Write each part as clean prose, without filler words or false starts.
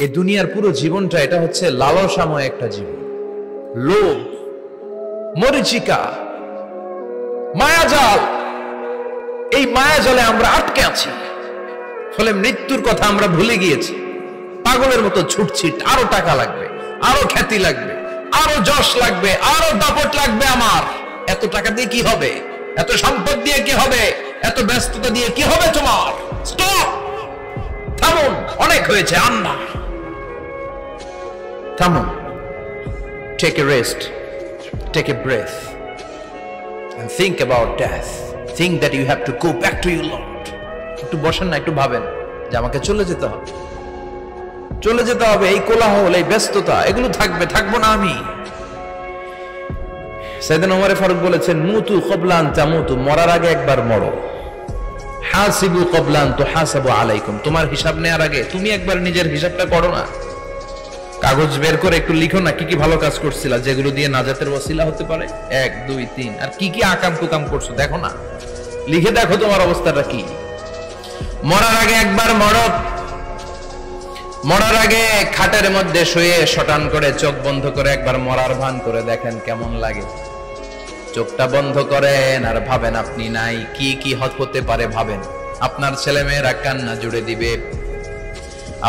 এই দুনিয়ার পুরো জীবনটা এটা হচ্ছে লালসাময় একটা জীবন, লোভ, মরিচিকা, মায়াজাল। এই মায়াজালে আমরা আটকে আছি, ফলে মৃত্যুর কথা আমরা ভুলে গিয়েছি। পাগলের মতো ছুটছি, আরো টাকা লাগবে, আরো খ্যাতি লাগবে, আরো যশ লাগবে, আরো দাপট লাগবে। আমার এত টাকা দিয়ে কি হবে? এত সম্পদ দিয়ে কি হবে? এত ব্যস্ততা দিয়ে কি হবে তোমার? স্টপ, থামুন, অনেক হয়েছে। আন্না, থামুন, take a rest, take a breath and think about death. Think that you have to go back to your Lord. একটু বসেন না, একটু ভাবেন যে আমাকে চলে যেতে হবে, চলে যেতে হবে। এই কোলাহল, এই ব্যস্ততা, এগুলো থাকবে, থাকবো না আমি। সাইয়েদনা ওমর ফারুক বলেছেন, মুতু ক্বাবলা আন তামুতু, মরার আগে একবার মরো। হাসিবু ক্বাবলা আন তুহাসাবু আলাইকুম, তোমার হিসাব নেওয়ার আগে তুমি একবার নিজের হিসাবটা করো না। কাগজ বের করে একটু লিখো না কি কি ভালো কাজ করছিলা, যেগুলো দিয়ে নাজাতের ওসিলা হতে পারে। 1 2 3, আর কি কি আকাম কুকাম করছো দেখো না, লিখে দেখো তোমার অবস্থাটা কি। মরার আগে একবার মরো। মরার আগে খাটের মধ্যে শুয়ে শটান করে চোখ বন্ধ করে একবার মরার ভান করে দেখেন কেমন লাগে। চোখটা বন্ধ করেন আর ভাবেন আপনি নাই, কি কি হতে পারে ভাবেন। আপনার ছেলে মেয়েরা কান্না জুড়ে দিবে,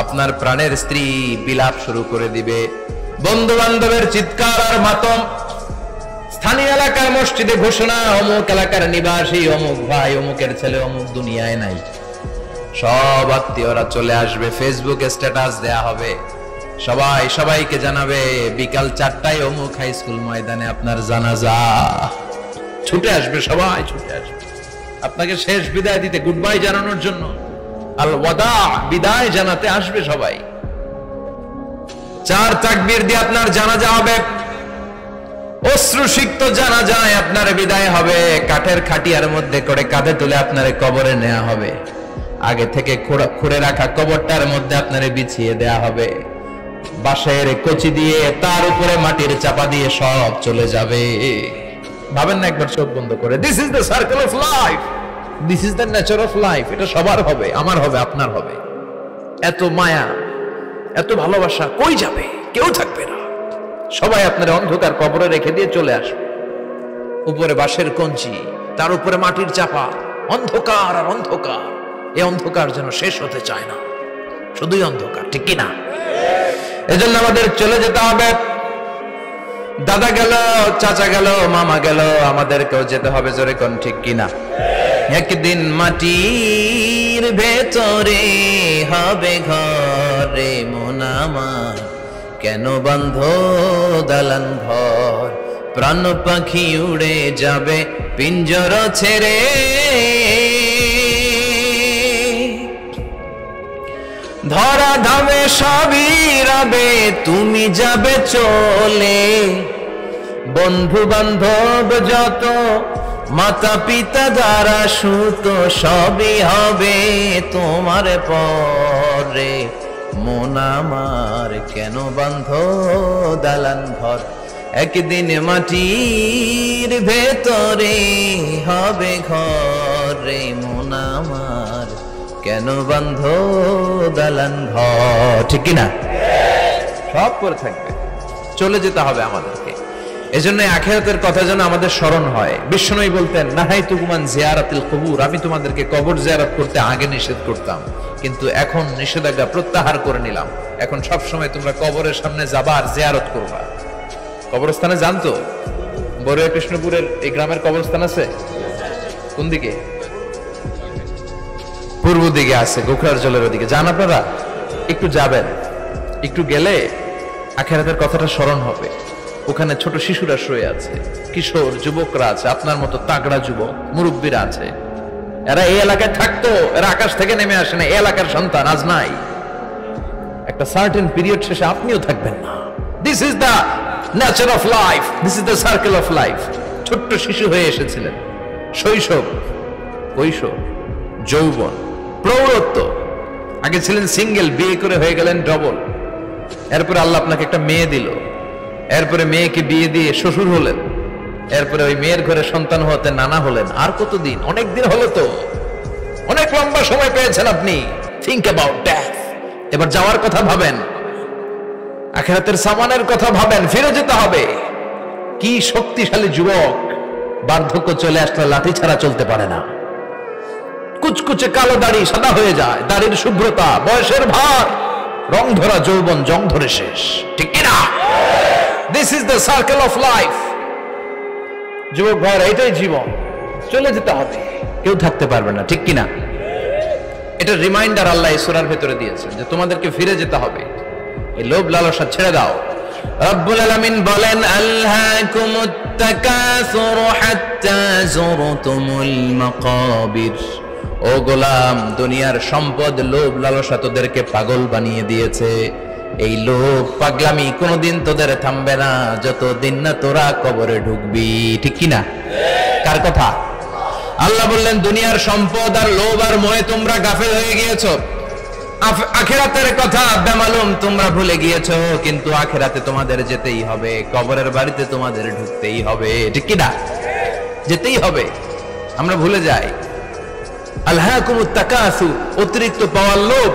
আপনার প্রাণের স্ত্রী বিলাপ শুরু করে দিবে, বন্ধু বান্ধবের চিৎকার আর মাতম, স্থানীয় এলাকার মসজিদে ঘোষণা, অমুক এলাকার নিবাসী অমুক ভাই, অমুকের ছেলে অমুক দুনিয়ায় নাই। সব আত্মীয়রা চলে আসবে, ফেসবুকে স্ট্যাটাস দেয়া হবে, সবাই সবাইকে জানাবে বিকাল 4টায় অমুক হাই স্কুল ময়দানে আপনার জানাজা। ছুটে আসবে, সবাই ছুটে আসবে আপনাকে শেষ বিদায় দিতে, গুড বাই জানানোর জন্য, আল ওয়াদা, বিদায় জানাতে আসবে সবাই। 4 তাকবীর দিয়ে আপনার জানাজা হবে, অশ্রুসিক্ত জানাজায় আপনার বিদায় হবে। কাঠের খাটিয়ার মধ্যে করে কাঁধে তুলে আপনার কবরে নেওয়া হবে। আগে থেকে খুঁড়ে রাখা কবরটার মধ্যে আপনার বিছিয়ে দেয়া হবে। বাঁশের কচি দিয়ে তার উপরে মাটির চাপা দিয়ে সব চলে যাবে। ভাবেন না একবার চোখ বন্ধ করে, this is the circle of life, this is the nature of life. এটা সবার হবে, আমার হবে, আপনার হবে। এত মায়া, এত ভালোবাসা কই যাবে? কেউ থাকবে না, সবাই আপনার অন্ধকার কবরে রেখে দিয়ে চলে আসবে। উপরে বাঁশের কঞ্চি, তার উপরে মাটির চাপা, অন্ধকার আর অন্ধকার। এই অন্ধকার যেন শেষ হতে চায় না, শুধুই অন্ধকার, ঠিক কিনা? এজন্য আমাদের চলে যেতে হবে। দাদা গেল, চাচা গেল, মামা গেল, আমাদেরকেও যেতে হবে, জোরে কোন ঠিক কিনা? একদিন মাটির ভেতরে হবে ঘরে মন আমার, কেন বন্ধ দালান ঘর, প্রাণ পাখি উড়ে যাবে পিঞ্জর ছেড়ে। ধরা ধামে সবই রবে, তুমি যাবে চলে। বন্ধু বান্ধব যত, মাতা পিতা যারা সুত, সবই হবে তোমার পরে। মন আমার কেন বন্ধ দালান ঘর, একদিন মাটির ভেতরে হবে ঘরে মন আমার, কেন বন্ধ দালান ঘর, ঠিক কিনা? সব করে থাকবে, চলে যেতে হবে আমাদেরকে। এজন্য আখিরাতের কথা যেন আমাদের স্মরণ হয়। বিশ্বনবী বলতেন, নাহাইতুকুমান জিয়ারাতিল কুবুর, আমি তোমাদেরকে কবর জিয়ারত করতে আগে নিষেধ করতাম, কিন্তু এখন নিষেধাজ্ঞা প্রত্যাহার করে নিলাম। এখন সব সময় তোমরা কবরের সামনে যাবা আর জিয়ারত করবা। কবরস্থানে জানতো বড়ুয়া কৃষ্ণপুরের এই গ্রামের কবরস্থান আছে কোন দিকে? পূর্ব দিকে আছে, গোখরার জলের ওদিকে। যান আপনারা, একটু যাবেন, একটু গেলে আখিরাতের কথাটা স্মরণ হবে। ওখানে ছোট শিশুরা শুয়ে আছে, কিশোর যুবকরা আছে, আপনার মতো তাগড়া যুবক মুরব্বীরা আছে। এরা এই এলাকায় থাকতো, এরা আকাশ থেকে নেমে আসে না, এই এলাকার সন্তান, আজ নাই। একটা সার্টেন পিরিয়ড শেষে আপনিও থাকবেন না। This is the nature of life, this is the circle of life. ছোট্ট শিশু হয়ে এসেছিলেন, শৈশব, কৈশোর, যৌবন, প্রৌঢ়ত্ব। আগে ছিলেন সিঙ্গেল, বিয়ে করে হয়ে গেলেন ডবল। এরপরে আল্লাহ আপনাকে একটা মেয়ে দিল, এরপরে মেয়েকে বিয়ে দিয়ে শ্বশুর হলেন, এরপরে ওই মেয়ের ঘরে সন্তান হতে নানা হলেন। আর কতদিন? অনেক দিন হলো তো, অনেক লম্বা সময় পেয়েছেন আপনি। Think about death. এবার যাওয়ার কথা ভাবেন। আখিরাতের সামানের কথা ভাবেন, ফিরে যেতে হবে। কি শক্তিশালী যুবক, বার্ধক্য চলে আসলে লাঠি ছাড়া চলতে পারে না। কুচকুচে কালো দাড়ি সাদা হয়ে যায়, দাড়ির শুভ্রতা, বয়সের ভার, রং ধরা যৌবন জং ধরে শেষ, ঠিক কিনা? This is the circle of life. যুবক ভাইরা, এটাই জীবন, চলে যেতে হবে, কেউ থাকতে পারবে না, ঠিক কিনা? এটা রিমাইন্ডার আল্লাহ এই সূরার ভেতরে দিয়েছেন যে তোমাদেরকে ফিরে যেতে হবে, এই লোভ লালসা ছেড়ে দাও। রব্বুল আলামিন বলেন, আলহাকুমুত তাকাসুর হাত্তা যুরতুমুল মাকাবির। ও গোলাম, দুনিয়ার সম্পদ, লোভ লালসা তোদেরকে পাগল বানিয়ে দিয়েছে। এই লোভ পাগলামি কোনোদিন তোদের থামবে না যতদিন না তোরা কবরে ঢুকবি, ঠিক কিনা? কার কথা? আল্লাহ বললেন, দুনিয়ার সম্পদ আর লোভ আর মোহে তোমরা গাফেল হয়ে গিয়েছো। আখিরাতের কথা বেমালুম তোমরা ভুলে গিয়েছো, কিন্তু আখিরাতে তোমাদের যেতেই হবে, কবরের বাড়িতে তোমাদের ঢুকতেই হবে, ঠিক কিনা? যেতেই হবে, আমরা ভুলে যাই। আলহাকুমুত তাকাসুর, অতিরিক্ত পাওয়ার লোভ,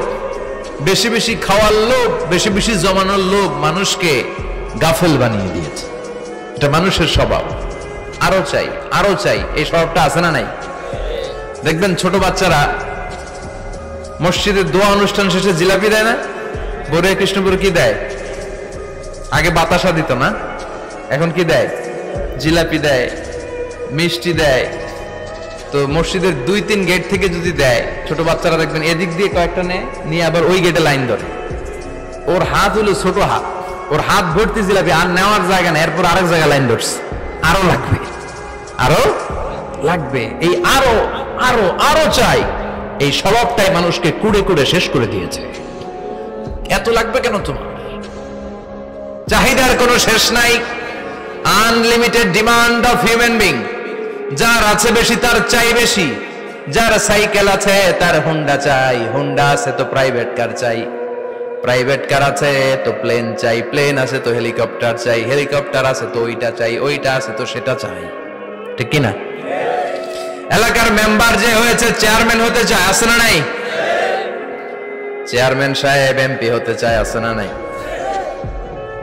বেশি বেশি খাওয়ার লোভ, বেশি বেশি জমানোর লোভ মানুষকে গাফেল বানিয়ে দিয়েছে। এটা মানুষের স্বভাব, আরো চাই আরো চাই, এই স্বভাবটা আছে না নাই? দেখবেন ছোট বাচ্চারা মসজিদের দোয়া অনুষ্ঠান শেষে জিলাপি দেয় না? বড় কৃষ্ণপুর কি দেয়? আগে বাতাসা দিত না, এখন কি দেয়? জিলাপি দেয়, মিষ্টি দেয়। তো মসজিদের 2-3 গেট থেকে যদি দেয়, ছোট বাচ্চারা দেখবেন এদিক দিয়ে কয়েকটা নিয়ে আবার ওই গেটে লাইন ধরে। ওর হাত হলো ছোট হাত, ওর হাত ভর্তি জিলাপি, আর নেওয়ার জায়গা না, এরপর আরেক জায়গায় লাইন ধরছে, আরো লাগবে আরো লাগবে, এই আরো আরো আরো চাই। এই স্বভাবটাই মানুষকে কুড়ে কুড়ে শেষ করে দিয়েছে। এত লাগবে কেন তোমার? চাহিদার কোনো শেষ নাই, unlimited demand of human being. যার আছে বেশি তার চাই বেশি, যার সাইকেল আছে তার হুন্ডা চাই, হুন্ডা আছে তো প্রাইভেট কার চাই, প্রাইভেট কার আছে তো প্লেন চাই, প্লেন আছে তো হেলিকপ্টার চাই, হেলিকপ্টার আছে তো ওইটা চাই, ওইটা আছে তো সেটা চাই, ঠিক কিনা? এলাকার মেম্বার যে হয়েছে চেয়ারম্যান হতে চায়, আছে না নাই? চেয়ারম্যান সাহেব এমপি হতে চায়, আছে না নাই?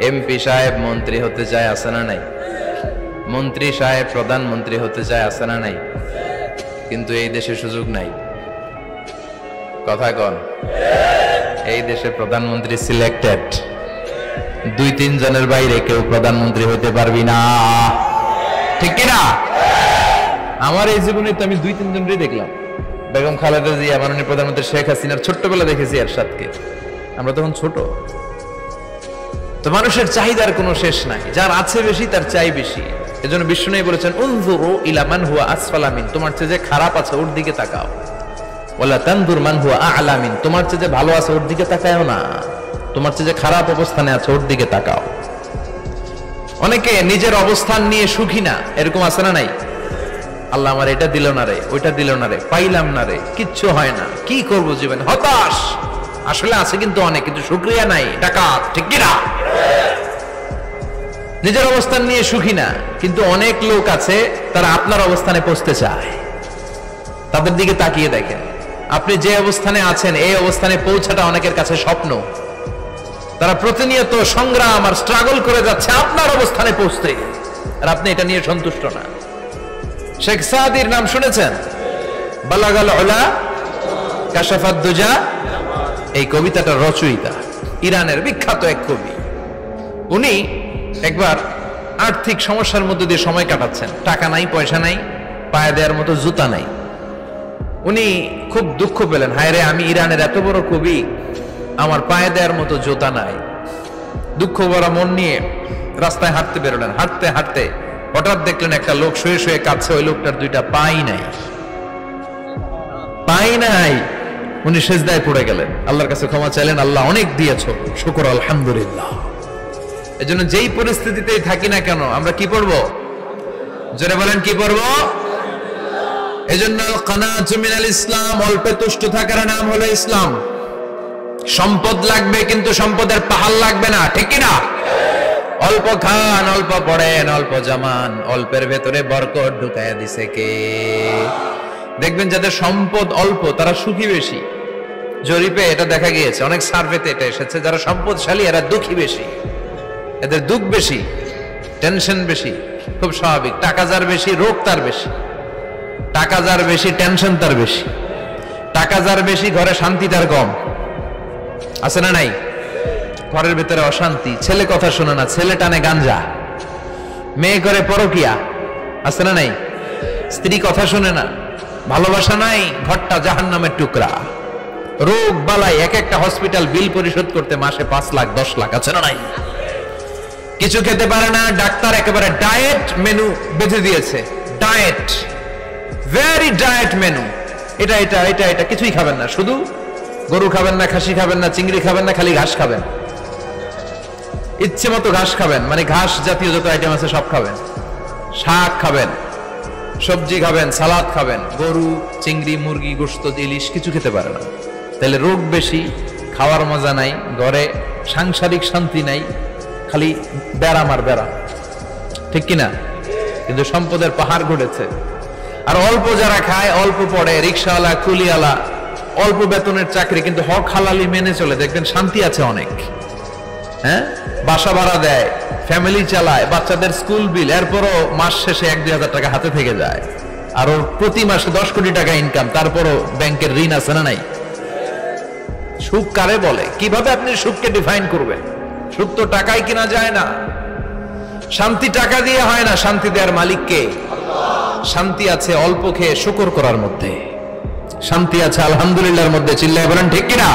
এমপি সাহেব মন্ত্রী হতে চায়, আছে না নাই? মন্ত্রী সাহেব প্রধানমন্ত্রী হতে চায়, আছে না নাই? কিন্তু এই দেশে সুযোগ নাই। কথা কন, এই দেশে প্রধানমন্ত্রী সিলেক্টেড, 2-3 জনের বাইরে কেউ প্রধানমন্ত্রী হতে পারবি না, ঠিক কিনা? আমার এই জীবনে তো আমি 2-3 জনই দেখলাম। বেগম খালেদা জিয়া, মাননীয় প্রধানমন্ত্রী শেখ হাসিনার ছোট্টবেলা দেখেছি এরশাদকে, আমরা তখন ছোট। তো মানুষের চাহিদার কোনো শেষ নাই, যার আছে বেশি তার চাই বেশি। এজন্য বিষ্ণু বলেছেন, উনজুরু ইলা মান হুয়া আসফালা মিন, তোমার চেয়ে যে খারাপ আছে ওর দিকে তাকাও। ওয়ালা তানজুর মান হুয়া আ'লা মিন, তোমার চেয়ে যে ভালো আছে ওর দিকে তাকাও না, তোমার চেয়ে যে খারাপ অবস্থানে আছে ওর দিকে তাকাও। অনেকে নিজের অবস্থান নিয়ে সুখী না, এরকম আছে না নাই? আল্লাহ আমার এটা দিল না রে, ওইটা দিল না রে, পাইলাম না রে, কিচ্ছু হয় না, কি করব জীবনে, হতাশ। আসলে আছে কিন্তু অনেক, কিন্তু শুকরিয়া নাই, ডাকাত, ঠিক কিনা? নিজের অবস্থান নিয়ে সুখী না, কিন্তু অনেক লোক আছে তারা আপনার অবস্থানে পৌঁছতে চায়। তাদের দিকে তাকিয়ে দেখেন, আপনি যে অবস্থানে আছেন এই অবস্থানে পৌঁছাটা অনেকের কাছে স্বপ্ন। তারা প্রতিনিয়ত সংগ্রাম আর স্ট্রাগল করে যাচ্ছে আপনার অবস্থানে পৌঁছতে, আর আপনি এটা নিয়ে সন্তুষ্ট না। শেখ সাদির নাম শুনেছেন? বালাগাল উলা কাশাফাত দুজা, এই কবিতাটার রচয়িতা ইরানের বিখ্যাত এক কবি। উনি একবার আর্থিক সমস্যার মধ্যে দিয়ে সময় কাটাচ্ছেন, টাকা নাই, পয়সা নাই, পায়ে দেওয়ার মতো জুতা নাই। উনি খুব দুঃখ পেলেন, হায় রে, আমি ইরানের এত বড় কবি, আমার পায়ে দেওয়ার মতো জুতা নাই। দুঃখ ভরা মন নিয়ে রাস্তায় হাঁটতে বেরোলেন। হাঁটতে হাঁটতে হঠাৎ দেখলেন একটা লোক শুয়ে শুয়ে কাঁদছে, ওই লোকটার 2টা পাই নাই, পাই নাই। উনি সেজদায় পড়ে গেলেন, আল্লাহর কাছে ক্ষমা চাইলেন, আল্লাহ অনেক দিয়েছো, শুকর আলহামদুলিল্লাহ। এজন্য যেই পরিস্থিতিতেই থাকি না কেন আমরা কি পড়বো? জোরে বলেন, কি পড়বো? এজন্য কানাতু মিনাল ইসলাম, অল্পে তুষ্ট থাকার নাম হলো ইসলাম। সম্পদ লাগবে কিন্তু সম্পদের পাহাড় লাগবে না, ঠিক কিনা? অল্প খান, অল্প পড়েন, অল্প জামান, অল্পের ভেতরে বরকত ঢুকায়া দিছে কে? দেখবেন যাদের সম্পদ অল্প তারা সুখী বেশি, জরিপে এটা দেখা গিয়েছে, অনেক সার্ভেতে এটা এসেছে, যারা সম্পদশালী এরা দুঃখী বেশি, এদের দুঃখ বেশি, টেনশন বেশি। খুব স্বাভাবিক, টাকা যার বেশি রোগ তার বেশি, টাকা যার বেশি টেনশন তার বেশি, টাকা যার বেশি ঘরে শান্তি তার কম। আছে না নাই? ঘরের ভিতরে অশান্তি, ছেলে কথা শোনে না, ছেলে টানে গাঞ্জা, মেয়ে করে পরকিয়া। আছে না নাই? স্ত্রী কথা শোনে না, ভালোবাসা নাই, ঘরটা জাহান্নামের টুকরা। রোগ বালাই, এক একটা হসপিটাল বিল পরিশোধ করতে মাসে 5 লাখ 10 লাখ। আছে না নাই? কিছু খেতে পারে না, ডাক্তার একেবারে ডায়েট মেনু বেঁধে দিয়েছে। ডায়েট, ভেরি ডায়েট মেনু, এটা এটা এটা এটা কিছুই খাবেন না, শুধু গরু খাবেন না, খাসি খাবেন না, চিংড়ি খাবেন না, খালি ঘাস খাবেন। ইচ্ছে মতো ঘাস খাবেন, মানে ঘাস জাতীয় যত আইটেম আছে সব খাবেন, শাক খাবেন, সবজি খাবেন, সালাদ খাবেন। গরু, চিংড়ি, মুরগি, গোশত, ইলিশ কিছু খেতে পারে না। তাহলে রোগ বেশি, খাওয়ার মজা নাই, ঘরে সাংসারিক শান্তি নাই, খালি ব্যারাম আর ব্যারাম। ঠিক কিনা? কিন্তু সম্পদের পাহাড় ঘটেছে। আর অল্প যারা খায়, অল্প পড়ে, রিক্সাওয়ালা, কুলিওয়ালা, অল্প বেতনের চাকরি, কিন্তু হক হালালি মেনে চলে, দেখবেন শান্তি আছে অনেক। হ্যাঁ, বাসা ভাড়া দেয়, ফ্যামিলি চালায়, বাচ্চাদের স্কুল বিল, এরপরও মাস শেষে 1-2 হাজার টাকা হাতে থেকে যায়। আর ওর প্রতি মাসে 10 কোটি টাকা ইনকাম, তারপরও ব্যাংকের ঋণ আছে না নাই? সুখ কারে বলে? কিভাবে আপনি সুখকে ডিফাইন করবেন? সুখ তো টাকায় কিনা যায় না, শান্তি টাকা দিয়ে হয় না, শান্তি দেওয়ার মালিক কে? শান্তি আছে অল্প খেয়ে শুকর করার মধ্যে, শান্তি আছে আলহামদুলিল্লাহর মধ্যে। চিল্লায় বলেন ঠিক কিনা?